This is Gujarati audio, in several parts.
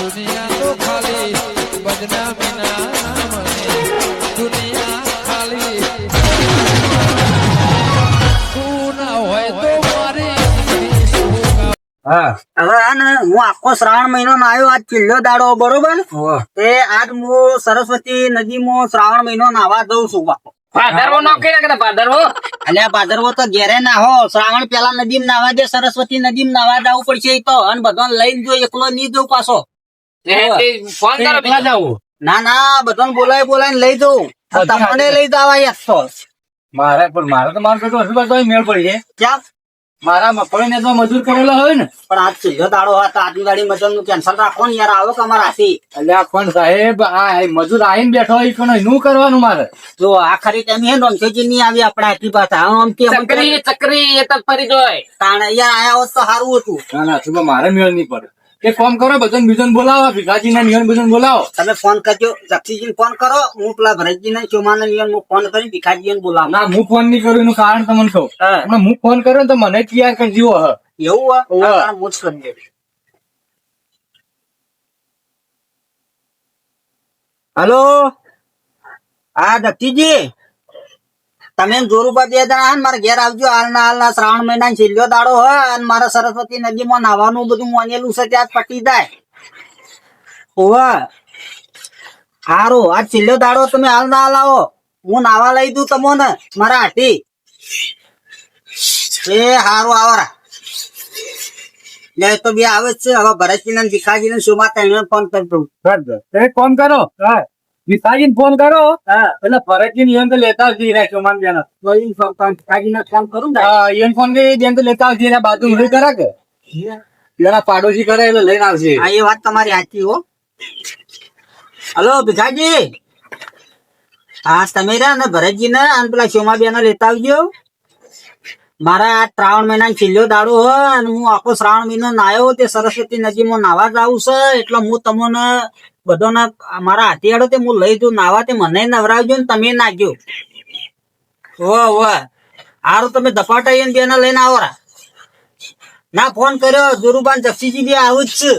દુનિયા તો ખાલી બદનામી ના નામની દુનિયા ખાલી તું ના હોય તો મારી હા હવે હું આખો શ્રાવણ મહિનો ના આવ્યો આજ છેલ્લો દાડો બરોબર તે આજ હું સરસ્વતી નદીમાં શ્રાવણ મહિનો નાવા જઉં છું બાપો ભાદરવો નો કે ભાદરવો અલ્યા ભાદરવો તો ઘેરે ના હો શ્રાવણ પેલા નદીમ નાવા દે સરસ્વતી નદીમ નાવા જવું પડશે ઈ તો અને બધાને લઈને જો એકલો નહીં જવું પાછો ફોન કરો પેલા જાવું ના બધાને બોલાવીને લઈ જવું તમને લઈ જવા યાર તો મારે તો મારું તો હસુ મેળ પડી છે ક્યાં મારા મગફળી ને તો મજૂર કરેલો હોય ને પણ આજ છેલ્લો દાડો હતા આજની ગાડી મજૂર નું કેન્સલ રાખો ને યાર આવો કે અમારા હાથી એટલે પણ સાહેબ આ મજૂર આવીને બેઠો હોય પણ એનું કરવાનું મારે જો આખરી ટાઈમ હે નોનસોજી નહીં આવી આપડા હાથી પાછા આમ કે ચકરી એ તક ફરી જોય તાણ અહીંયા આયા હોત તો સારું હતું ના શું મારે મેળ નહીં પડે એક કામ કરો બધાને બીજાને બોલાવો ભીખાજી ના નિયમ બીજાને બોલાવો તમે ફોન કરજો જક્ષીજી ફોન કરો હું પેલા ભરતજી ને ચોમાના નિયમ ફોન કરી ભીખાજી ને બોલાવો ના હું ફોન નહીં કરું એનું કારણ તમને કહું હમણાં હું ફોન કર્યો ને તો મને તૈયાર કરી જીવો હ એવું હોય હું જ કરી દે હલો હા જક્ષીજી તમે જોરુબા બે જણા મારા ઘેર આવજો હાલના શ્રાવણ મહિના છેલ્લો દાડો હોય અને મારા સરસ્વતી નદીમાં નાવાનું બધું મોનેલું છે ત્યાં પટી જાય ઓવા હારું આ છેલ્લો દાડો તમે હાલ આવો હું નાવા લઈ દઉં તમને મારા હાથી એ હારું આવરા લે તો બે આવે જ છે હવે ભરતજી ને ભીખાજી ને સુમા તેને ફોન કરી દઉં એક કામ કરો વિશાજી ફોન કરો એટલે ફરજી નિયમ તો લેતા આવજી રે ચોમાન બેન ભીખાજી ને ફોન કરું ને ઈયન ફોન કે બેન તો લેતા આવજી રે બાજુ ઉભી કરા કે પેલા પાડોશી કરે એટલે લઈને આવશે હા એ વાત તમારી સાચી હો હલો ભીખાજી હા તમે રહ્યા ને ભરતજી ને અને પેલા સોમા બેન લેતા આવજો મારા આ શ્રાવણ મહિના છેલ્લો દાડો હોય અને હું આખો શ્રાવણ મહિનો નાયો તે સરસ્વતી નદીમાં નાવા જાવું છે એટલે હું તમને બધાને મારા હાથીયાડો તે હું લઈ દઉં નાવા તે મને નવરાવજો ને તમે નાખજો હારું તમે ધપાટા બેને લઈને આવો ના ફોન કર્યો જોરુબાન જક્ષીજી બી આવું જ છે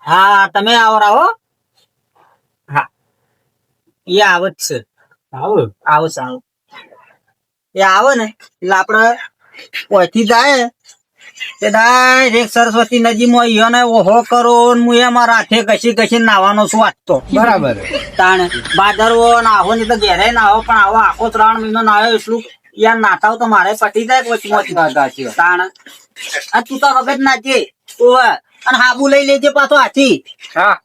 હા તમે આવરા હો હા એ આવે જ છે આવો સારું એ આવે ને એટલે આપડે ઓથી જાય તે ડાયરેક્ટ સરસ્વતી નદીમાં ઈયોને ઓહો કરો હું એ મારા હાથે ઘસી નાવાનો છું વાંચતો બરાબર તાણે ભાદરવો નાહો ને તો ઘેરે નાહો પણ આવો આખો શ્રાવણ મહિનો નાહ્યો એટલું યાર નાતાવ તો મારે પટી જાય પછી તાણે આ તું તો વખત નાચે અને હાબુ લઈ લેજે પાછો હાથી હા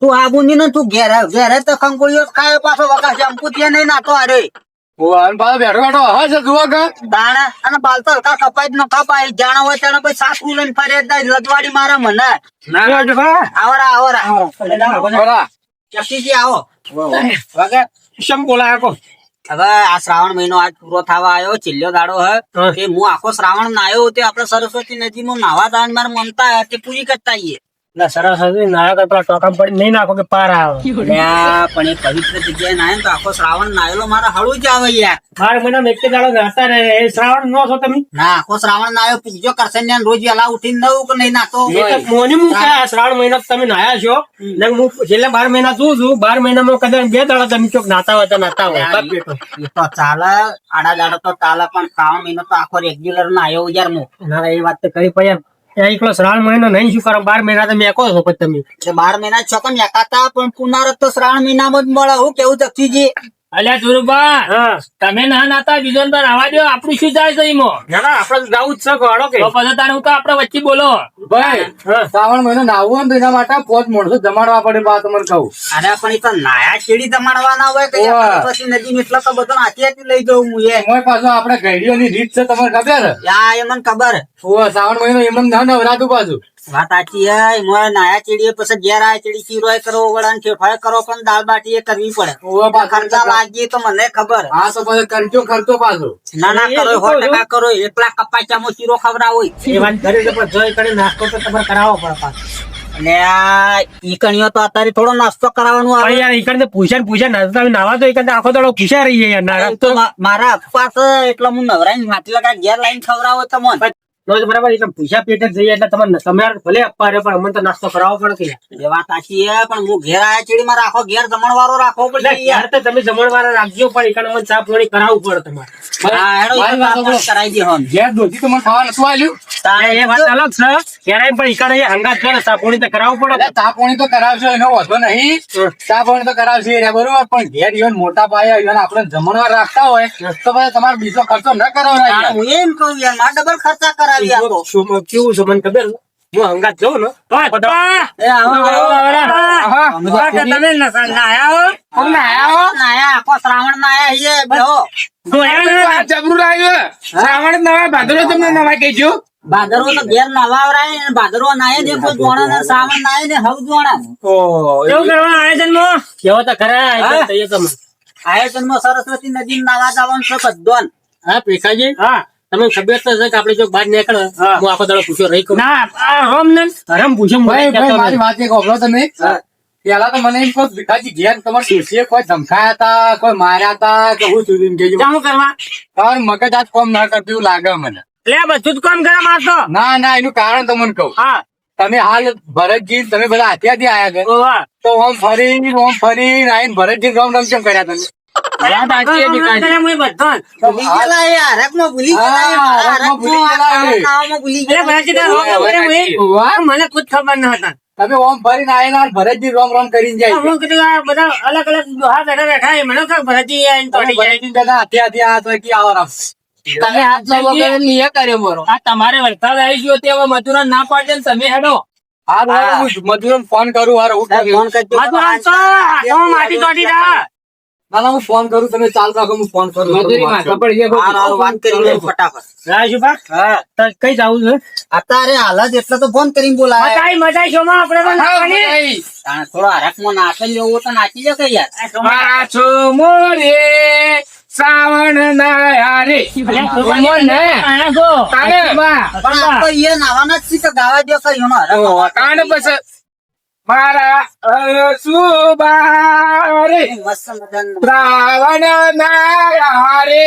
તું હાબુ ની ને તું ઘેરે તો ખંકોળીઓ ખાય પાછો વખત શેમ્પુ ત્યાં નહીં નાતો અરે બેઠો હા છે જુઓ કે દાણા અને બાલ તો હલકા કપાઈ જ ન કપાય જાણા હોય ત્યારે પછી સાસુ લઈને ફરે રજવાડી મારે મને આવરા જક્ષીજી આવો વગર શમ બોલાય કો હવે આ શ્રાવણ મહિનો આજ પૂરો થવા આવ્યો છેલ્લો દાડો હે તે હું આખો શ્રાવણ નાયો તે આપડે સરસ્વતી નદીમાં નાવા દાન મારે મમતા તે પૂરી કરતા આવીએ સરસ્વતી નાયા કરતા ટોકા પડી નહીં નાખો કે પાર આવે પણ એ પવિત્ર જગ્યાએ નાય તો આખો શ્રાવણ નાયેલો મારે હળવું જ આવે યાર 12 મહિના એક દાડો નાતા રહે એ શ્રાવણ નો છો તમે ના આખો શ્રાવણ નાયો પૂજો કરશે ને રોજ વેલા ઉઠીને નવું કે નહીં નાતો મોની મુકા શ્રાવણ મહિના તમે નાયા છો ને હું છેલ્લા 12 મહિના છું 12 મહિનામાં કદાચ 2 દાડા તમે ચોક નાતા હોય એ તો ચાલે આડા દાડો તો ચાલે પણ શ્રાવણ મહિનો તો આખો રેગ્યુલર નાયો યાર હું ના એ વાત તો કરી પણ એકલો શ્રાવણ મહિનો નહીં શું કરો 12 મહિના તમે એકો છો પછી તમે 12 મહિના છોકન એકાતા પણ પુનરાવર્ત તો શ્રાવણ મહિનામાં જ મળે હું કેવું જક્ષીજી અલ્યા ધુરુબા તમે ના નાતા બીજો આવા દો આપણું શું જાય છે એમાં આપડે જવું જ છે ઘોડો કે પછી તારે હું તો આપડે વચ્ચે બોલો ભાઈ શ્રાવણ મહિનો નાવું ને એના માટે 5 માણસો જમાડવા પડે બા તમને કહું અરે પણ એ તો નાયા ચેડી જમાડવાના હોય કે પછી નદી એટલે તો બધો હાથી લઈ જવું હું એ પાછો આપડે ઘડીઓની રીત છે તમારે ખબર એ મને ખબર શ્રાવણ મહિનો એમ ના નવરાતું પાછું વાત સાચી હે મોય નાયા ચીડીએ પછી ઘેર આ ચીડી ચીરોય કરો વળાને ફેફાય કરો પણ દાળ બાટી એ કરવી પડે ખર્ચા લાગી તો મને ખબર હા તો પછી ખર્ચો પાછો ના કરો 100% કરો એકલા કપાચામાં ચીરો ખવડાવો એ વાત ઘરે પણ જોઈ કરી નાસ્તો તો તમારે કરાવવો પડે પાછો અને આ ઈકણીઓ તો અત્યારે થોડો નાસ્તો કરાવવાનું આવે યાર ઈકણ પૂછા નાસ્તો નાવા તો ઈકણ આખો દાડો પૂછા રહી યાર મારા અપવાસ એટલે હું નવરાઈ માટી લગા ઘેર લાઈન ખવડાવો તમને બરાબર એટલે પૈસા પેટે જઈએ એટલે તમે ભલે આપવા રહ્યો પણ અમને તો નાસ્તો કરાવવો પડે કે એ વાત સાચી છે, પણ હું ઘેર આયા ચેડીમાં રાખો, ઘેર જમણવારો રાખવો પડશે યાર. યાર તો તમે જમણવાર રાખજો પણ એકાને મને ચા પાણી કરાવવું પડે તમારે હા, હેડો, મારી વાત સાંભળો. કરાવી દે હમ. ઘેર દોધી તો મને ખાવા નતું આલ્યું. એ વાત અલગ છે ક્યારે પણ એકાને હંગાત કરે ચા પાણી તો કરાવવું પડે એટલે ચા પાણી તો કરાવશો એનો વાંધો નહીં. ચા પાણી તો કરાવશે રે, બરોબર, પણ ઘેર ઈવન મોટા પાયા ઈવન આપણે જમણવાર રાખતા હોય તો પછી તમારે બીજો ખર્ચો ન કરાવરાય યાર. હું એમ કહું યાર, મારે ડબલ ખર્ચા કરાવી આપો. કેવું છે મને ખબર હું હંગાત જઉં ને તો એ આવો, તમે નાયા હો નાયા, આખો શ્રાવણ નાયા છીએ, બેહો. આ જબરું લાગ્યું. શ્રાવણ નવા ભાદરો તમને નવા કહેજો. ભાદરવો તો ઘેર નવાવરાય ને ભાદરવો નાય ને કોઈ જોણા ને શ્રાવણ નાય ને હવ જોણા. કેવું કરવા આયોજનમાં કેવો તો ખરા આયોજન થઈએ તમે આયોજનમાં સરસ્વતી નદી નાવા જવાનું છે બધોન. હા પેખાજી હા તમને ખબર તો છે કે આપણે જો બહાર નીકળે હું આખો દાડો પૂછ્યો રહી કરું ના હરમ ને હરમ પૂછ્યો ભાઈ, મારી વાત એક સાંભળો તમે. પેલા તો મને એમ કહો ભીખાજી ઘેર તમારે તુલસીએ કોઈ ધમકાયા હતા, કોઈ માર્યા હતા કે હું સુધી કહેજો. શું કરવા તમારું મગજ આજ કોમ ના કરતું એવું લાગે મને. એટલે બધું જ કામ કરવા મારતો ના ના, એનું કારણ તમને કહું. હા તમે હાલ ભરતજી તમે બધા હાથિયાથી આયા ગયા તો ઓમ ફરી આઈને ભરતજી રામ રામ કેમ કર્યા તમે? વાત સાચી છે ભીખાજી. ભૂલી ગયેલા એ હરકમાં ભૂલી ગયેલા એ, હા, હરકમાં ભૂલી ગયેલા એ. નાવામાં ભૂલી ગયેલા. વાહ, મને ખુદ ખબર ન હતા તમે ઓમ ફરીને આઈને હાલ ભરતજી રામ રામ કરીને જાય. હું કીધું આ બધા અલગ અલગ દોહા બેઠા બેઠા મને ખબર ભરતજી આઈને તમે તોડી જાય. ભરતજી બધા હાથિયાથી આયા તો કે આવો રામ. તમે હાથ લાવો કરે નિયે કર્યો મારો આ તમારે વરસાદ આવી ગયો તે હવે મજૂરા ના પાડે ને તમે હેડો હા, બરાબર, હું મજૂરોને ફોન કરું. હારે હું કરું. ફોન કરજો. મજૂરા તો તમે માટી તોડી રહ્યા ના ના, હું ફોન કરું, તમે ચાલુ રાખો, હું ફોન કરું. હારું, હારું, વાત કરી લે ફટાફટ. રાજુભા હા, કઈ જવું છે અત્યારે હાલત એટલે તો ફોન કરીને બોલાય. મજાઈ શોમાં આપણે તો નાખવાની. તાણે થોડો હરકમાં નાખી લેવો તો નાખી દે કે યાર. પાછો મોરે શ્રાવણ ના રે. આયા છો. પણ આ તો એ નાવાના જ છે કે ગાવા દે કે એનો હરક. કાંડ પછી મારા સુબારે મસ્ત મજાનું. શ્રાવણ ના રે.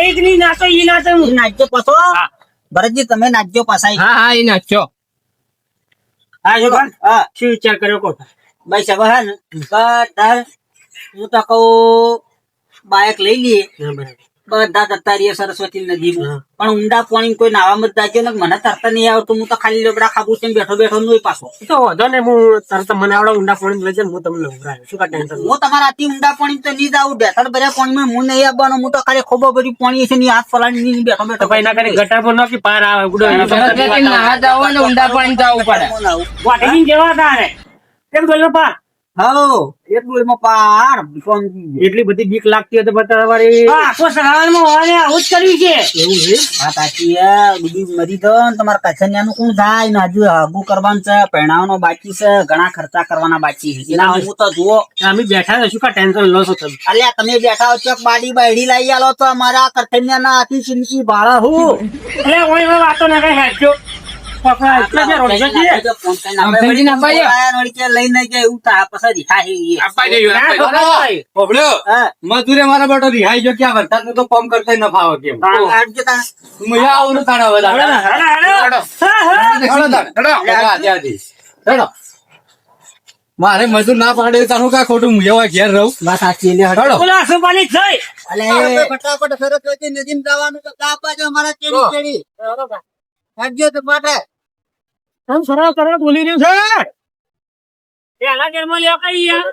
એક ની નાચો ઈ નાચો ઈ નાચજો પાછો. ભરતજી તમે નાચજો પાછા. હા હા, એ નાખ્યો. હા જો હા, શું વિચાર કર્યો કો બસ હવે હે ને બધા હું તો કહું બાઇક લઈ લઈએ બધા જતા રહીએ સરસ્વતી નદીમાં. પણ ઊંડા પાણી કોઈ નાવામાં જ જાજો ને મને તરતા નહીં આવતું. હું તો ખાલી લોબડા ખાબુ છે બેઠો બેઠો નું પાછો. તો વાંધો ને હું તરત મને આવડે ઊંડા પાણી લઈ જાય હું તમને ઉભરાય શું કા ટેન્શન હું તમારા આથી ઊંડા પાણી તો નહીં જાઉં. બેઠા ભર્યા પાણીમાં હું નહીં આવવાનો. હું તો ખાલી ખોબો બધી પાણી છે ને હાથ પલાળી બેઠો તો બેઠો. ભાઈ ના કરે ગટર પર નાખી પાર આવે ઉડો ઊંડા પાણી જવું પડે. વાટકી જેવા તારે કેમ બોલો પા હાલો, એક ડોલમાં પાર એટલી બધી બીક લાગતી હતી પણ તમારી આખો સગાવનમાં હોવાને આવું જ કર્યું છે એવું છે હા સાચી હે. બીજું મરી તો તમારે કચનિયાનું કોણ થાય ને હજુ હગું કરવાનું છે, પહેણાવાનો બાકી છે, ઘણા ખર્ચા કરવાના બાકી છે. એના હું તો જુઓ અમે બેઠા રહીશું કા ટેન્શન લો છો તમે અલ્યા તમે બેઠા હો ચોક બાડી બાયડી લઈ આલો તો અમારા કથનિયાના હાથી ચીમકી ભાડા હું એટલે કોઈ વાતો ના કઈ હેડજો મજૂરે મારા બેટો રિહાઈ જો ક્યાં વરસાદ નું તો કામ કરતા ન ફાવે કેમ. હું આવું તાણા બધા મારે મજૂર ના પાડે તારું કા ખોટું હું એવા ઘેર રહું. ફટાફટ સરસ્વતી નદીમાં જવાનું તો કાપ બાજુ અમારા ચેડી ચેડી હટજો તો માટે સરળ સરળ બોલી રહ્યું છે એના ઘરમાં લ્યો કઈ યાર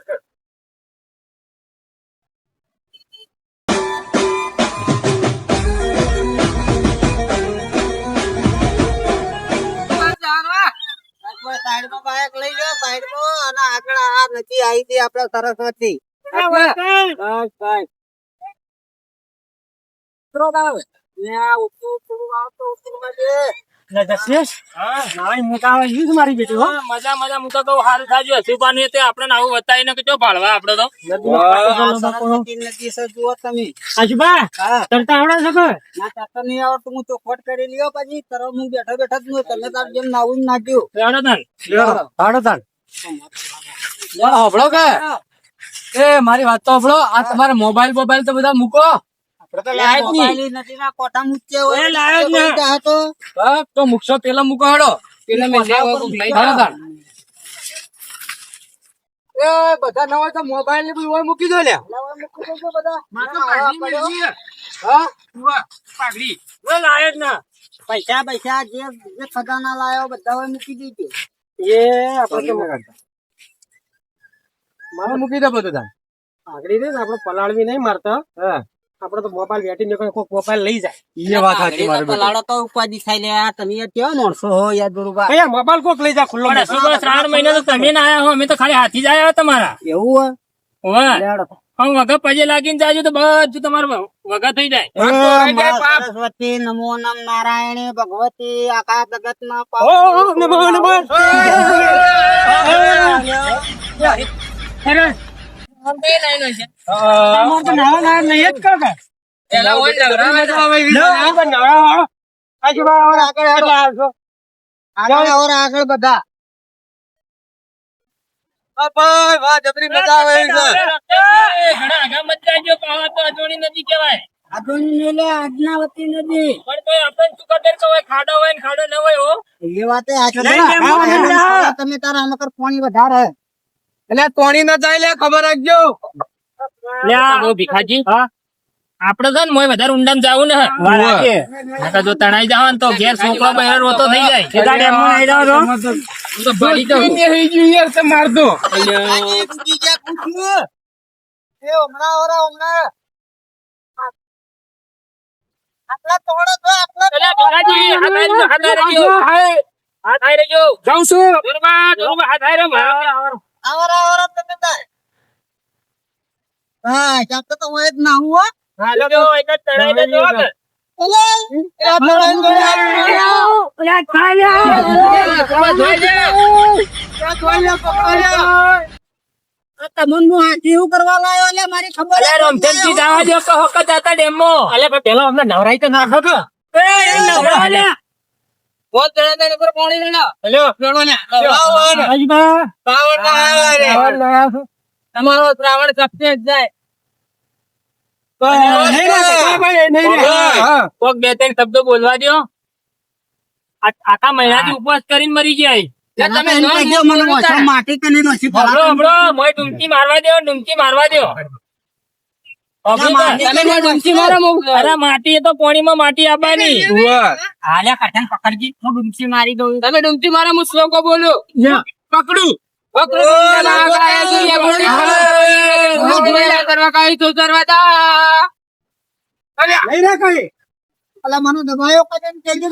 સાઈડમાં બાઇક લઈ લો સાઈડમાં અને આગળ આ નદી આવી હતી આપડે સરસ્વતી. મારી બેટી મજા મજા હું તો કહું સારું થાજો હસીબાની તે આપણે આવું બતાવીને કે જો ભાળવા આપડે તો સરસ્વતી નદી છે જુઓ તમે. આજુબા હા તરતા આવડે છે કે ના ચાકર નહીં આવડતું. હું ચોખવટ કરી લ્યો પછી તરત હું બેઠો બેઠો જ નહીં. તમે તાર જેમ નાવું જ નાખ્યું. હોભળો કે એ મારી વાત તો હોભળો. આ તમારે મોબાઈલ તો બધા મૂકો. મોબાઈલ નથી ના કોટા મૂકે હોય લાયો જ ને. તો મૂકશો પેલા મૂકો હેડો પેલા મેં એ બધા ના હોય તો મોબાઈલ ને બધું મૂકી દો લે પાઘડી લાયો જ ને. પૈસા જે ખજાના લાયો બધા હવે મૂકી દીધું એ આપણે મારે મૂકી દે બધું તાર પાઘડી ને આપડે પલાળવી નહીં મારતા આપડે તો મોબાઈલ વેટી નીકળે કોક મોબાઈલ લઈ જાય એ વાત સાચી મારી બેટા. પલાળો તો ઉપાધિ થાય લે આ તમે યાર કેવા માણસો હો યાર ગુરુબા કયા મોબાઈલ કોક લઈ જા ખુલ્લો શ્રાવણ મહિના તો તમે ના આયા હો અમે તો ખાલી હાથી જ આયા તમારા એવું હોવે. લેડો આમ વગર પજે લાગીને જાજો તો બધું તમારું વગર થઈ જાય. સરસ્વતી નમો નમ નારાયણ ભગવતી આખા જગત ના નમો નમો. આગળ બધા આજનાવતી નદી ખાડો હોય ને ખાડો ન હોય હો. એ વાત તમે તારા મકર પાણી વધારે એટલે તોણી ના જાય લે ખબર રાખજો ભીખાજી આપડે છે ને મોય વધારે ઊંડા જાવું ને જો તણાઈ જાવ ને તો ઘેર છોકરો બહેર રોતો થઈ જાય. મારતો જાઉં છું હા ચાકતો તો હોય જ ના હું તમને હાથી એવું કરવા લાયો એટલે મારી ખબર પેલા અમને નવરાઈ તો નાખો કે તમારો શ્રાવણ સક્સેસ જાય કોક બે ત્રણ શબ્દો બોલવા દો. આખા મહિનાથી ઉપવાસ કરીને મરી જાય. માટી કરી હમણો હમણો મોય ડુમકી મારવા દો ડુમકી મારવા દો. અરે માટી એ તો પાણીમાં માટી આવવાની. હાલ્યા કઠણ પકડજી હું ડુમસી મારી દઉં તમે ડુમકી મારા હું શ્લોકો બોલો પકડું અલા મને દબાયો કદન કેજો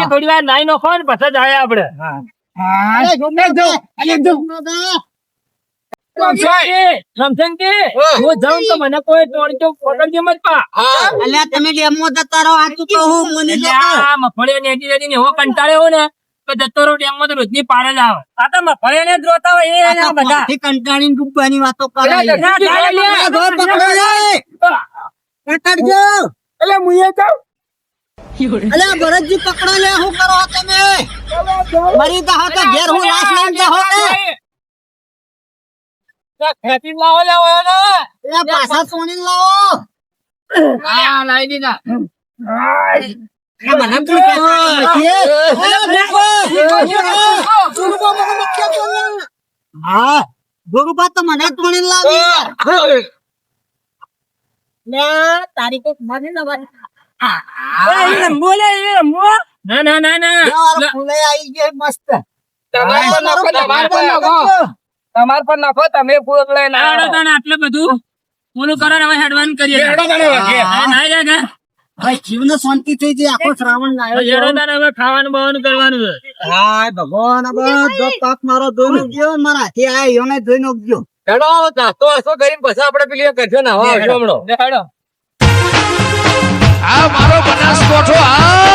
થોડી વાર નાઈ નખો ને પછી જાય આપડે. સમસંગ કે હું જાઉં તો મને કોઈ તોડજો પકડજો મત પા. અલ્યા તમે ડેમો જતા રહો આ તો હું મને આ મફળીઓ ને એડી એડી ને એવો કંટાળ્યો ને તો જતો રહો ડેમ માં તો રોજની પાર જ આવે. આ તો મફળીઓ ને જ રોતા હોય એ બધા કંટાળીને ડૂબવાની વાતો કરે પકડજો એટલે મુએ જાઉં અલ્યા ભરતજી પકડો લે શું કરો તમે મરી દહો તો ઘેર હું લાશ લઈને જાહો ખેતી લાવો લાવો ને એ પાછા સોની લાવો લાવી દીધા મને હા ગુરુબા તો મને તોડી લાવી તારી કોઈ મને ના ના ના ના ફૂલે આવી ગઈ મસ્ત તમાર પર નાખો તમે ફૂલ લઈને આટલું બધું પૂરું કરો હવે હેડવાન કરીએ. ભાઈ જીવને શાંતિ થઈ જાય આખો શ્રાવણ લાવ્યો હવે ખાવાનું બવાનું કરવાનું છે. હાય ભગવાન બધો પાપ મારો ધોઈ નાખજો મારા હાથે આ યોને ધોઈ નાખજો હેડો નાસ્તો વાસ્તો કરીને પછી આપડે પેલી કરજો ને હવા હેડો હેડો આ મારો બનાસકોઠો આ